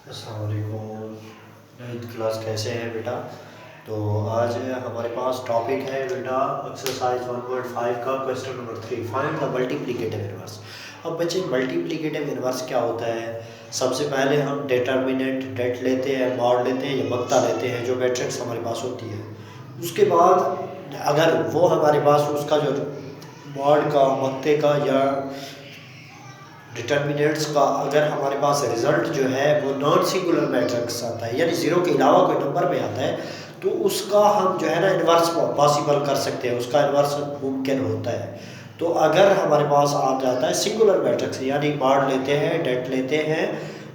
अस्सलाम वालेकुम। 9th class कैसे हैं बेटा? तो आज हमारे पास टॉपिक है बेटा एक्सरसाइज 1.5 का question number 3, find the multiplicative inverse. अब बच्चे मल्टीप्लिकेटिव इनवर्स क्या होता है? सबसे पहले हम डिटर्मिनेंट डेट लेते हैं, मॉड लेते हैं या मक्ता लेते हैं, जो मैट्रिक्स हमारे पास होती है। उसके बाद अगर वो हमारे पास उसका जो मॉड का, मक्ते का या डिटर्मिनेंट्स का अगर हमारे पास रिजल्ट जो है वो नॉन सिंगुलर मैट्रिक्स आता है, यानी ज़ीरो के अलावा कोई नंबर में आता है, तो उसका हम जो है ना इन्वर्स पॉसिबल कर सकते हैं, उसका इन्वर्स मुमकिन होता है। तो अगर हमारे पास आ जाता है सिंगुलर मैट्रिक्स, यानी मॉड लेते हैं, डेट लेते हैं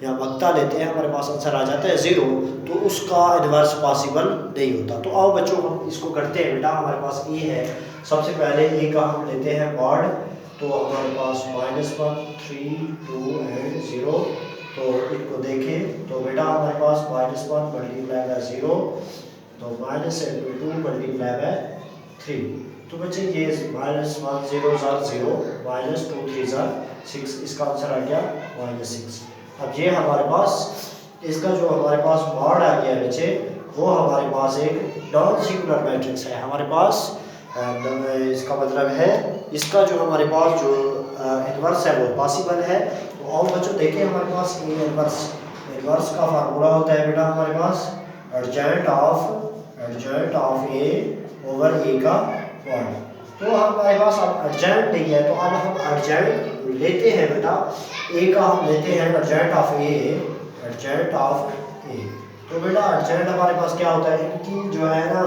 या मक्ता लेते हैं, हमारे पास आंसर आ जाता है ज़ीरो, तो उसका इन्वर्स पॉसिबल नहीं होता। तो आओ बच्चों हम इसको करते हैं बेटा। हमारे पास ए है, सबसे पहले ए का हम लेते हैं मॉड, तो हमारे पास -1, 3, 2 एंड 0। तो इनको देखें तो बेटा हमारे पास -1 मल्टीप्लाई बाय 0, तो -2 मल्टीप्लाई बाय 3। तो बच्चे ये -1 0 0, -2 3 6, इसका आंसर आ गया -6। अब ये हमारे पास इसका जो हमारे पास मॉड आ गया बच्चे, वो हमारे पास एक नॉन सिंगुलर मैट्रिक्स है हमारे पास। इसका मतलब है इसका जो हमारे पास जो इन्वर्स है वो पॉसिबल है। तो और बच्चों देखें हमारे पास ये इन्वर्स का फार्मूला होता है बेटा हमारे पास एडजेंट ऑफ ए ओवर ए का मॉड। तो हमारे पास अब एडजेंट नहीं है, तो अब हम एडजेंट लेते हैं बेटा, ए का हम लेते हैं एडजेंट ऑफ ए। तो बेटा एडजेंट हमारे पास क्या होता है, इनकी जो है ना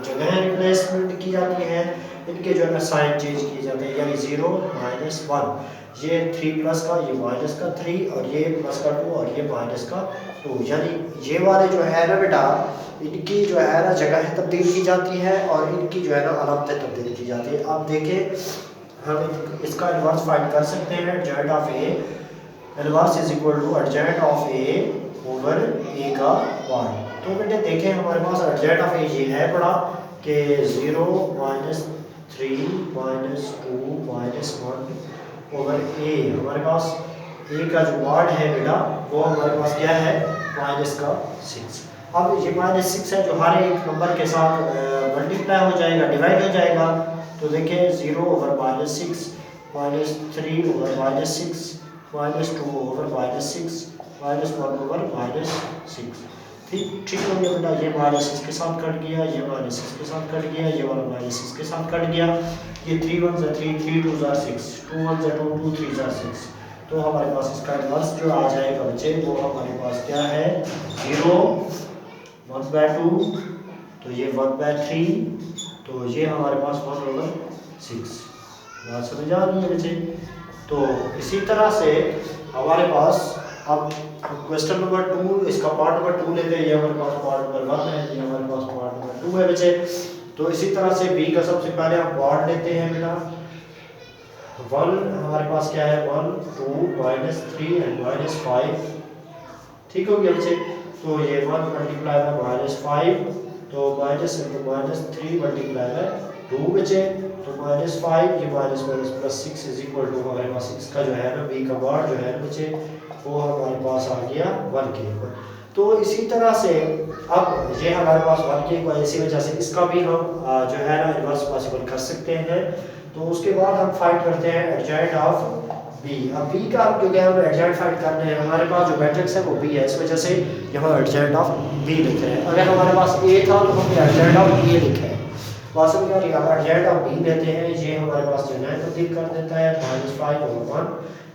जगह रिप्लेसमेंट की जाती है, इनके जो है ना साइन चेंज किए जाते हैं, यानी 0 -1, ये 3 प्लस का, ये माइनस का 3, और ये प्लस का 2 और ये माइनस का 2, यानी ये वाले जो है ना बेटा इनकी जो है ना जगह तब्दील की जाती है और इनकी जो है ना अलामतें तब्दील की जाती है। अब देखें हम इसका इन्वर्स फाइंड कर सकते हैं। Adjoint of A inverse is equal to adjoint of A over A का मॉड। तो बेटे देखें हमारे पास एडजेंट ऑफ ए ये है पड़ा कि 0 -3 -2 -1 ओवर ए, हमारे पास ए का जो मॉड है बेटा वो हमारे पास क्या है -6। अब ये -6 है जो हर एक नंबर के साथ मल्टीप्लाई हो जाएगा, डिवाइड हो जाएगा। तो देखिए 0 ओवर -6, -3 ओवर -6, -2 ओवर -6, -1 ओवर -6। ठीक हो गया बेटा, ये -6 के साथ कट गया, ये -6 के साथ कट गया, ये वाला -6 के साथ कट गया, ये 3 1 3, 3 2 6, 2 1 2, 2 3 6। तो हमारे पास इसका इन्वर्स जो आ जाएगा बच्चे वो हमारे पास क्या है 0 1/2, तो ये 1/3, तो ये हमारे पास 1/6। बात समझ आ रही है बच्चे? तो इसी तरह से हमारे पास अब क्वेश्चन नंबर 2, इसका पार्ट नंबर 2 लेते हैं। ये हमारे पास पार्ट नंबर 1 है, ये हमारे पास पार्ट नंबर 2 है बच्चे। तो इसी तरह से बी का सबसे पहले हम मॉड लेते हैं बेटा। 1 हमारे पास क्या है 1 2 -3 एंड -5। ठीक हो गया बच्चे। तो ये 1 मल्टीप्लाई बाय -5, तो -3 मल्टीप्लाई बाय 2 बचे, तो -5, ये +6 इज इक्वल टू हमारे पास इसका जो है ना बी का मॉड जो है ना बच्चे वो हमारे पास आ गया 1 के ऊपर। तो इसी तरह से अब ये हमारे पास 1 के ऊपर, इसी वजह से इसका भी हम जो है ना इन्वर्स पॉसिबल कर सकते हैं। तो उसके बाद हम फाइंड करते हैं एडजेंट ऑफ बी। अब बी का हम क्योंकि हम एडजेंट फाइंड करने हैं, हमारे पास जो मैट्रिक्स है वो बी है, इस वजह से यहाँ एडजेंट ऑफ बी लिख रहे हैं। अगर हमारे पास ए था तो हमने एडजेंट ऑफ ए लिखा है। वास्तव में क्या हम एडजेंट ऑफ बी लेते हैं, ये हमारे पास जगह तब्दील कर देता है -5 over 1,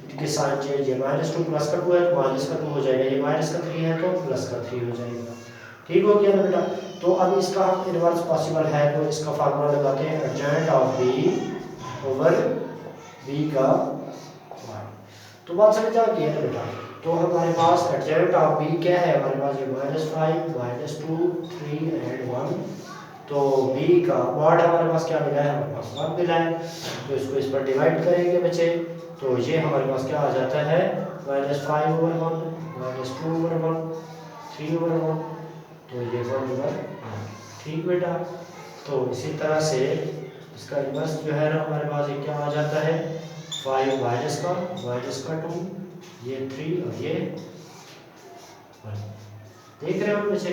इनके साइन चेंज, ये -2 प्लस का 2 है तो माइनस का 2 हो जाएगा, ये माइनस का 3 है तो प्लस का 3 हो जाएगा। ठीक हो गया ना बेटा? तो अब इसका हम इन्वर्स पॉसिबल है, तो इसका फार्मूला लगाते हैं adjoint of B over B का मॉड। तो बात समझ आ गई है ना बेटा? तो हमारे पास एडजेंट ऑफ बी क्या है, हमारे पास ये -5 -2 3 एंड 1, तो बी का मॉड हमारे पास क्या मिला है, हमारे पास 1 मिला है। तो इसको इस पर डिवाइड करेंगे बच्चे, तो ये हमारे पास क्या आ जाता है -5 over 1, -2 over 1, 3 over 1, तो ये 1 over 1। ठीक बेटा? तो इसी तरह से इसका इन्वर्स जो है ना हमारे पास ये क्या आ जाता है 5 -का 2, ये 3 और ये देख रहे हो उनमें से।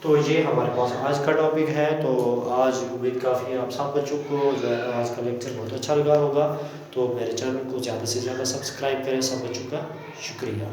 तो ये हमारे पास आज का टॉपिक है। तो आज उम्मीद काफ़ी आप सब बच्चों को जो है आज का लेक्चर बहुत अच्छा लगा होगा। तो मेरे चैनल को ज़्यादा से ज़्यादा सब्सक्राइब करें सब बच्चों का। शुक्रिया।